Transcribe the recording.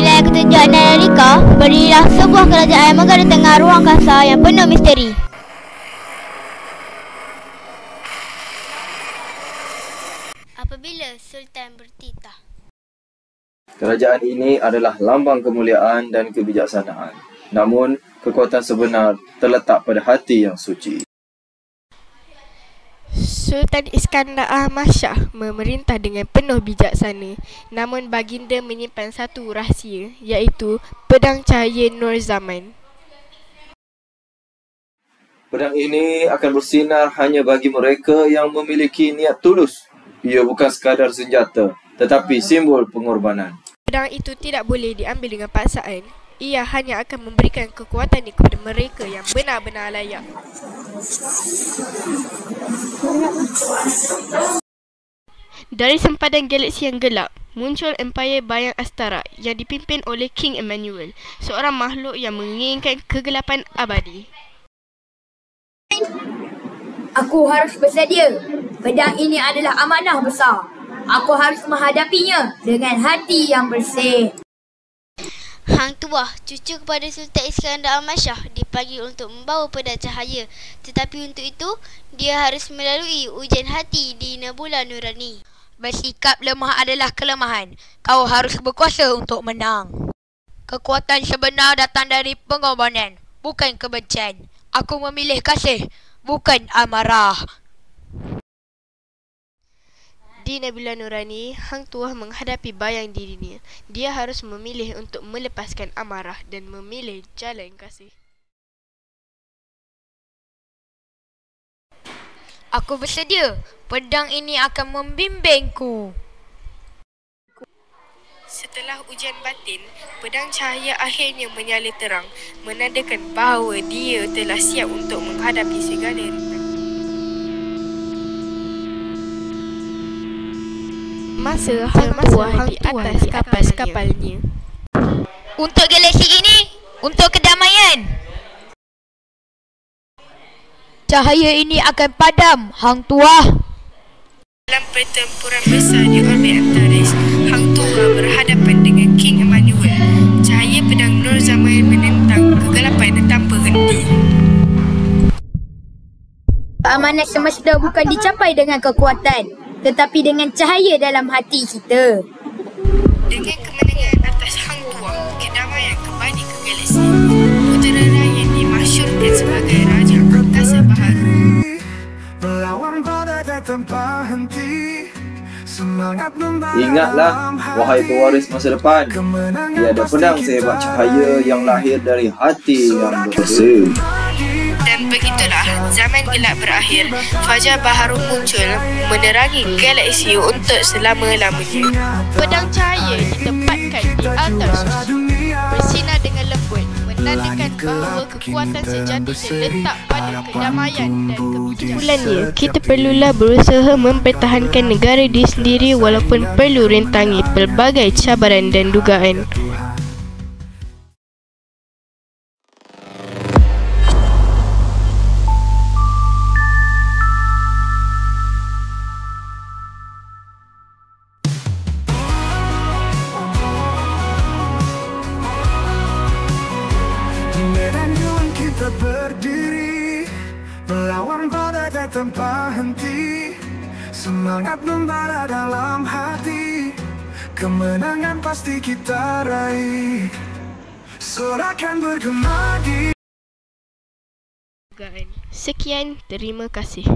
Nilai ketujuh Analika, berdirilah sebuah kerajaan megah di tengah ruang angkasa yang penuh misteri. Apabila Sultan bertitah. Kerajaan ini adalah lambang kemuliaan dan kebijaksanaan. Namun, kekuatan sebenar terletak pada hati yang suci. Sultan Iskandar Ahmad Shah memerintah dengan penuh bijaksana, namun baginda menyimpan satu rahsia, iaitu pedang cahaya Nur Zaman. Pedang ini akan bersinar hanya bagi mereka yang memiliki niat tulus. Ia bukan sekadar senjata, tetapi simbol pengorbanan. Pedang itu tidak boleh diambil dengan paksaan. Ia hanya akan memberikan kekuatan kepada mereka yang benar-benar layak. Dari sempadan galaksi yang gelap, muncul Empire Bayang Astara yang dipimpin oleh King Emmanuel, seorang makhluk yang menginginkan kegelapan abadi. Aku harus bersedia. Pedang ini adalah amanah besar. Aku harus menghadapinya dengan hati yang bersih. Hang Tuah, cucu kepada Sultan Iskandar Ahmad Shah, dipanggil untuk membawa pedang cahaya. Tetapi untuk itu, dia harus melalui ujian hati di Nebula Nurani. Bersikap lemah adalah kelemahan. Kau harus berkuasa untuk menang. Kekuatan sebenar datang dari pengorbanan, bukan kebencian. Aku memilih kasih, bukan amarah. Di Nebula Nurani, Hang Tuah menghadapi bayang dirinya. Dia harus memilih untuk melepaskan amarah dan memilih jalan kasih. Aku bersedia. Pedang ini akan membimbingku. Setelah ujian batin, pedang cahaya akhirnya menyala terang, menandakan bahawa dia telah siap untuk menghadapi segala rintangan. Masa Hang Tuah di atas kapalnya. Untuk galaksi ini, untuk kedamaian. Cahaya ini akan padam, Hang Tuah. Dalam pertempuran besar di orbit Antares, Hang Tuah berhadapan dengan King Emmanuel. Cahaya pedang Nur Zaman menentang kegelapan tanpa henti. Keamanan semesta bukan dicapai dengan kekuatan, tetapi dengan cahaya dalam hati kita. Dengan kemenangan atas Hang Tuah, kedamaian kembali ke galaksi. Putera Raya dimasyhurkan sebagai Raja Angkasa Baharu. Melawan badai tanpa henti. Ingatlah, wahai pewaris masa depan, tiada pedang sehebat cahaya yang lahir dari hati yang bersih. Dan begitulah, zaman gelap berakhir. Fajar baharu muncul, menerangi galaksi untuk selama-lamanya. Pedang cahaya ditempatkan di altar suci, bersinar dengan lembut, menandakan bahawa kekuatan sejati terletak pada kedamaian dan kebijaksanaan. Kesimpulannya, kita perlulah berusaha mempertahankan negara diri sendiri walaupun perlu rintangi pelbagai cabaran dan dugaan. Medan kita berdiri, melawan badai tanpa henti. Semangat membara dalam hati, kemenangan pasti kita raih. Sorakan bergema di. Sekian, terima kasih.